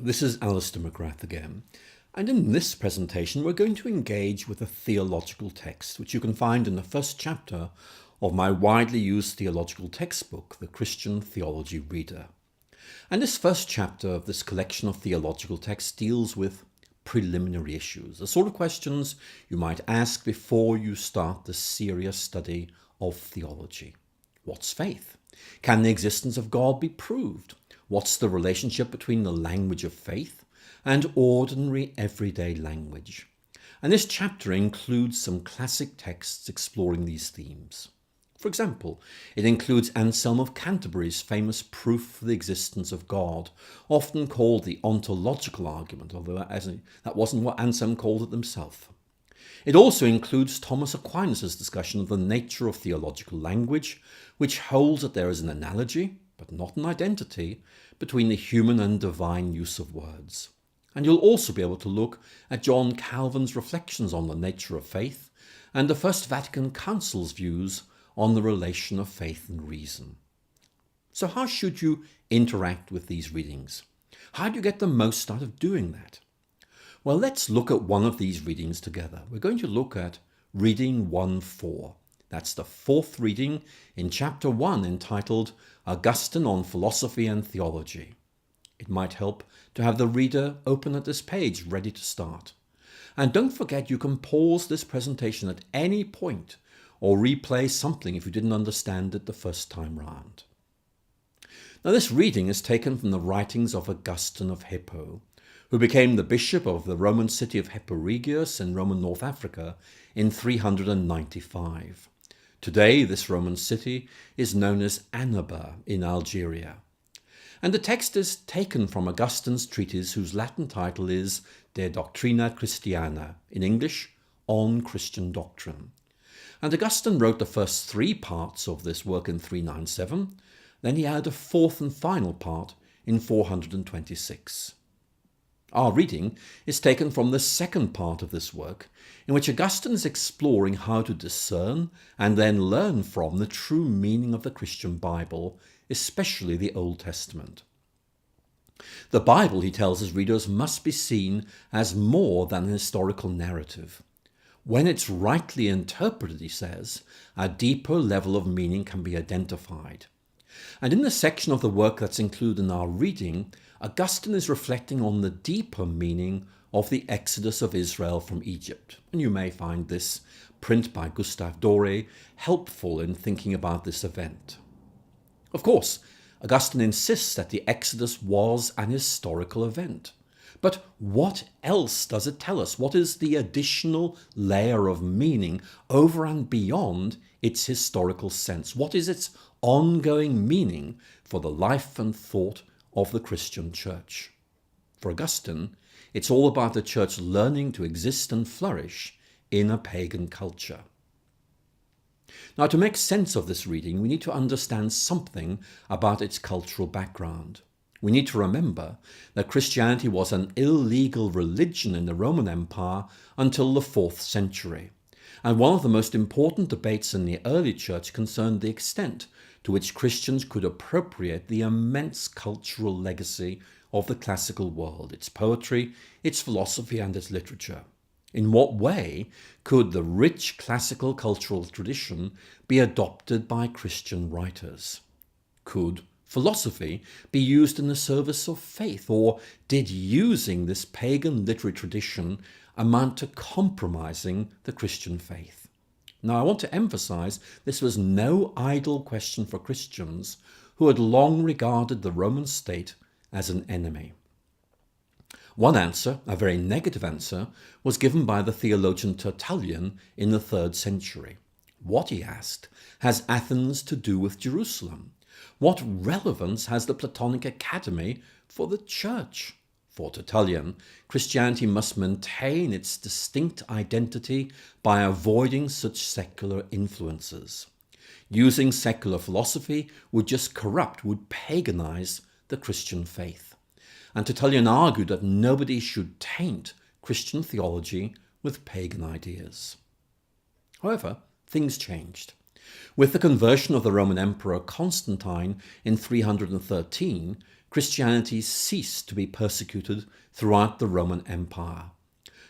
this is Alister McGrath again, and in this presentation we're going to engage with a theological text which you can find in the first chapter of my widely used theological textbook, the Christian Theology Reader. And this first chapter of this collection of theological texts deals with preliminary issues, the sort of questions you might ask before you start the serious study of theology. What's faith? Can the existence of God be proved? What's the relationship between the language of faith and ordinary everyday language? And this chapter includes some classic texts exploring these themes. For example, it includes Anselm of Canterbury's famous proof for the existence of God, often called the ontological argument, although that wasn't what Anselm called it himself. It also includes Thomas Aquinas' discussion of the nature of theological language, which holds that there is an analogy, but not an identity, between the human and divine use of words. And you'll also be able to look at John Calvin's reflections on the nature of faith and the First Vatican Council's views on the relation of faith and reason. So how should you interact with these readings? How do you get the most out of doing that? Well, let's look at one of these readings together. We're going to look at reading 1:4. That's the fourth reading in chapter 1, entitled Augustine on Philosophy and Theology. It might help to have the reader open at this page, ready to start. And don't forget you can pause this presentation at any point or replay something if you didn't understand it the first time round. Now, this reading is taken from the writings of Augustine of Hippo, who became the bishop of the Roman city of Hippo Regius in Roman North Africa in 395. Today, this Roman city is known as Annaba in Algeria. And the text is taken from Augustine's treatise, whose Latin title is De Doctrina Christiana, in English, On Christian Doctrine. And Augustine wrote the first three parts of this work in 397, then he added a fourth and final part in 426. Our reading is taken from the second part of this work, in which Augustine is exploring how to discern and then learn from the true meaning of the Christian Bible, especially the Old Testament. The Bible, he tells his readers, must be seen as more than a historical narrative. When it's rightly interpreted, he says, a deeper level of meaning can be identified. And in the section of the work that's included in our reading, Augustine is reflecting on the deeper meaning of the exodus of Israel from Egypt. And you may find this print by Gustave Doré helpful in thinking about this event. Of course, Augustine insists that the exodus was an historical event. But what else does it tell us? What is the additional layer of meaning over and beyond its historical sense? What is its ongoing meaning for the life and thought of the Christian church? For Augustine, it's all about the church learning to exist and flourish in a pagan culture. Now, to make sense of this reading, we need to understand something about its cultural background. We need to remember that Christianity was an illegal religion in the Roman Empire until the 4th century. And one of the most important debates in the early church concerned the extent to which Christians could appropriate the immense cultural legacy of the classical world, its poetry, its philosophy, and its literature. In what way could the rich classical cultural tradition be adopted by Christian writers? Could philosophy be used in the service of faith, or did using this pagan literary tradition amount to compromising the Christian faith? Now, I want to emphasize this was no idle question for Christians who had long regarded the Roman state as an enemy. One answer, a very negative answer, was given by the theologian Tertullian in the 3rd century. What, he asked, has Athens to do with Jerusalem? What relevance has the Platonic Academy for the church? For Tertullian, Christianity must maintain its distinct identity by avoiding such secular influences. Using secular philosophy would just corrupt, would paganize the Christian faith. And Tertullian argued that nobody should taint Christian theology with pagan ideas. However, things changed. With the conversion of the Roman Emperor Constantine in 313, Christianity ceased to be persecuted throughout the Roman Empire.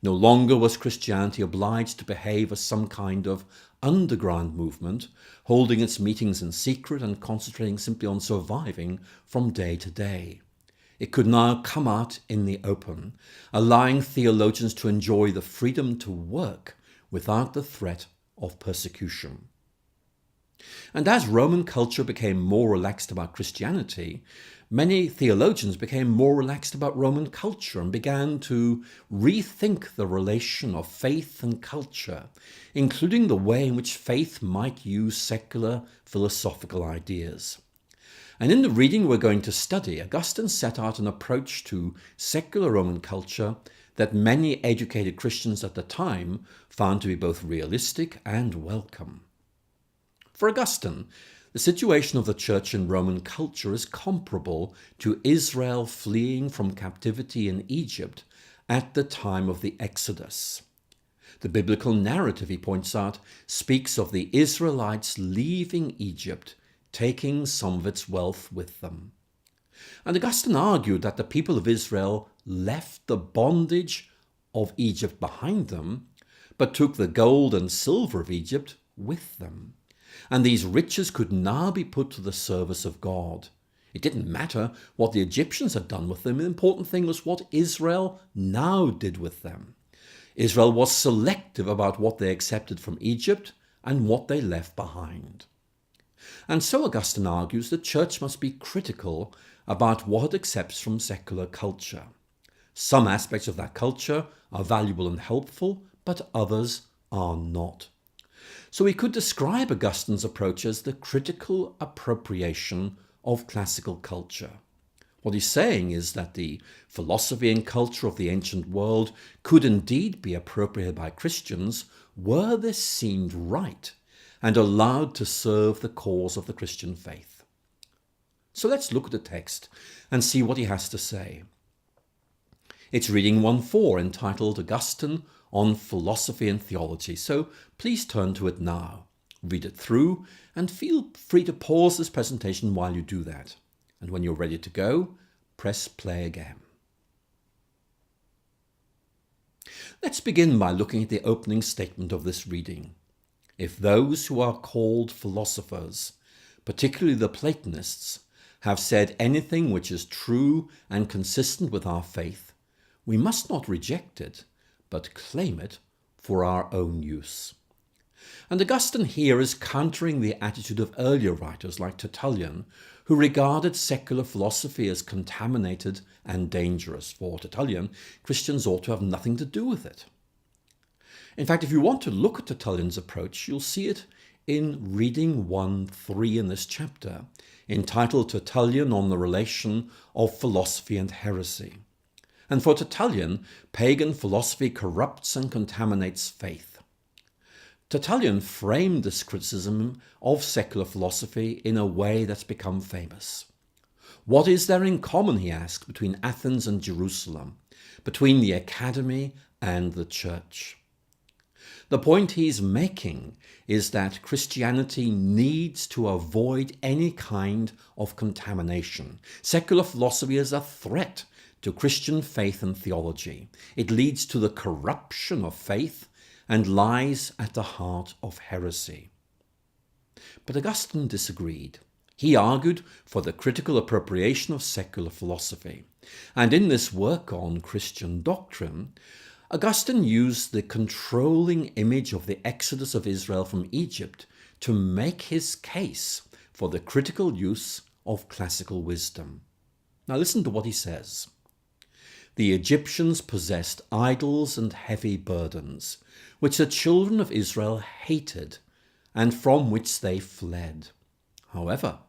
No longer was Christianity obliged to behave as some kind of underground movement, holding its meetings in secret and concentrating simply on surviving from day to day. It could now come out in the open, allowing theologians to enjoy the freedom to work without the threat of persecution. And as Roman culture became more relaxed about Christianity, many theologians became more relaxed about Roman culture and began to rethink the relation of faith and culture, including the way in which faith might use secular philosophical ideas. And in the reading we're going to study, Augustine set out an approach to secular Roman culture that many educated Christians at the time found to be both realistic and welcome. For Augustine, the situation of the church in Roman culture is comparable to Israel fleeing from captivity in Egypt at the time of the Exodus. The biblical narrative, he points out, speaks of the Israelites leaving Egypt, taking some of its wealth with them. And Augustine argued that the people of Israel left the bondage of Egypt behind them, but took the gold and silver of Egypt with them. And these riches could now be put to the service of God. It didn't matter what the Egyptians had done with them. The important thing was what Israel now did with them. Israel was selective about what they accepted from Egypt and what they left behind. And so Augustine argues the church must be critical about what it accepts from secular culture. Some aspects of that culture are valuable and helpful, but others are not. So we could describe Augustine's approach as the critical appropriation of classical culture. What he's saying is that the philosophy and culture of the ancient world could indeed be appropriated by Christians were this seemed right and allowed to serve the cause of the Christian faith. So let's look at the text and see what he has to say. It's reading 1:4, entitled Augustine on Philosophy and Theology. So please turn to it now. Read it through and feel free to pause this presentation while you do that. And when you're ready to go, press play again. Let's begin by looking at the opening statement of this reading. If those who are called philosophers, particularly the Platonists, have said anything which is true and consistent with our faith, we must not reject it, but claim it for our own use. And Augustine here is countering the attitude of earlier writers like Tertullian, who regarded secular philosophy as contaminated and dangerous. For Tertullian, Christians ought to have nothing to do with it. In fact, if you want to look at Tertullian's approach, you'll see it in reading 1:3 in this chapter, entitled Tertullian on the Relation of Philosophy and Heresy. And for Tertullian, pagan philosophy corrupts and contaminates faith. Tertullian framed this criticism of secular philosophy in a way that's become famous. What is there in common, he asked, between Athens and Jerusalem, between the academy and the church? The point he's making is that Christianity needs to avoid any kind of contamination. Secular philosophy is a threat to Christian faith and theology. It leads to the corruption of faith and lies at the heart of heresy. But Augustine disagreed. He argued for the critical appropriation of secular philosophy. And in this work on Christian doctrine, Augustine used the controlling image of the exodus of Israel from Egypt to make his case for the critical use of classical wisdom. Now listen to what he says. The Egyptians possessed idols and heavy burdens, which the children of Israel hated, and from which they fled. However,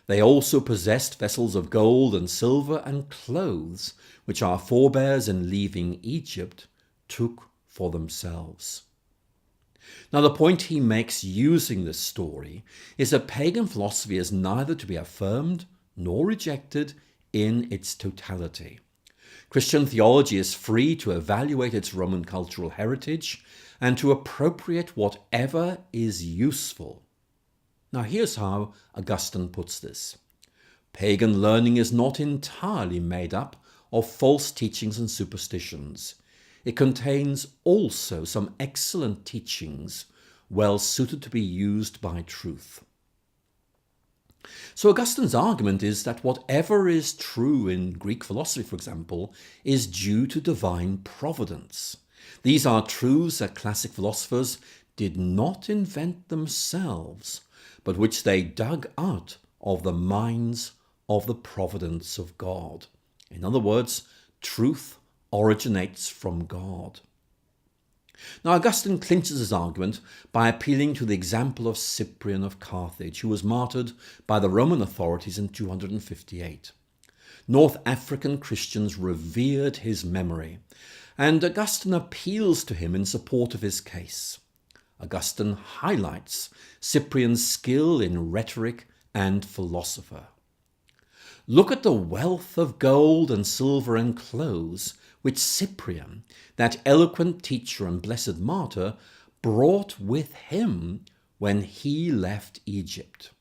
they also possessed vessels of gold and silver and clothes, which our forebears in leaving Egypt took for themselves. Now, the point he makes using this story is that pagan philosophy is neither to be affirmed nor rejected in its totality. Christian theology is free to evaluate its Roman cultural heritage and to appropriate whatever is useful. Now, here's how Augustine puts this. Pagan learning is not entirely made up of false teachings and superstitions. It contains also some excellent teachings, well suited to be used by truth. So Augustine's argument is that whatever is true in Greek philosophy, for example, is due to divine providence. These are truths that classic philosophers did not invent themselves, but which they dug out of the minds of the providence of God. In other words, truth originates from God. Now, Augustine clinches his argument by appealing to the example of Cyprian of Carthage, who was martyred by the Roman authorities in 258. North African Christians revered his memory, and Augustine appeals to him in support of his case. Augustine highlights Cyprian's skill in rhetoric and philosopher. Look at the wealth of gold and silver and clothes which Cyprian, that eloquent teacher and blessed martyr, brought with him when he left Egypt.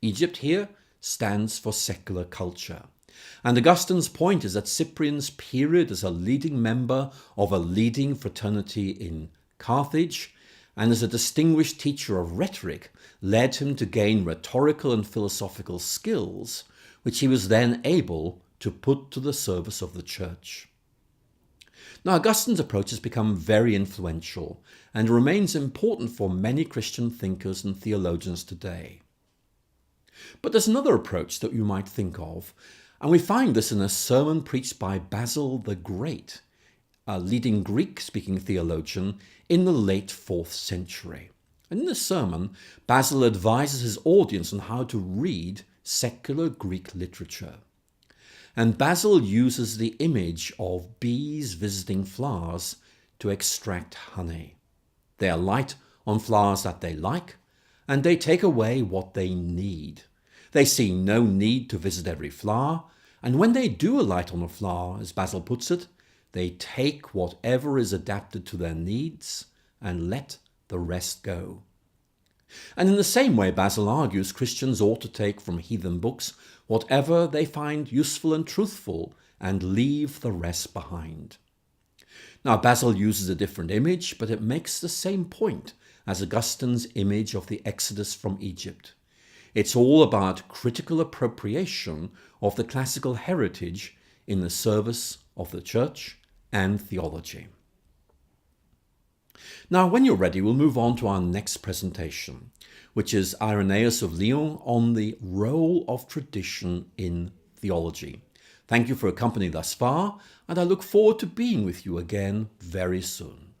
Egypt here stands for secular culture. And Augustine's point is that Cyprian's period as a leading member of a leading fraternity in Carthage and as a distinguished teacher of rhetoric led him to gain rhetorical and philosophical skills, which he was then able to put to the service of the church. Now, Augustine's approach has become very influential and remains important for many Christian thinkers and theologians today. But there's another approach that you might think of, and we find this in a sermon preached by Basil the Great, a leading Greek-speaking theologian in the late 4th century. And in this sermon, Basil advises his audience on how to read secular Greek literature. And Basil uses the image of bees visiting flowers to extract honey. They alight on flowers that they like, and they take away what they need. They see no need to visit every flower, and when they do alight on a flower, as Basil puts it, they take whatever is adapted to their needs and let the rest go. And in the same way, Basil argues Christians ought to take from heathen books whatever they find useful and truthful and leave the rest behind. Now, Basil uses a different image, but it makes the same point as Augustine's image of the Exodus from Egypt. It's all about critical appropriation of the classical heritage in the service of the church and theology. Now, when you're ready, we'll move on to our next presentation, which is Irenaeus of Lyon on the role of tradition in theology. Thank you for accompanying thus far, and I look forward to being with you again very soon.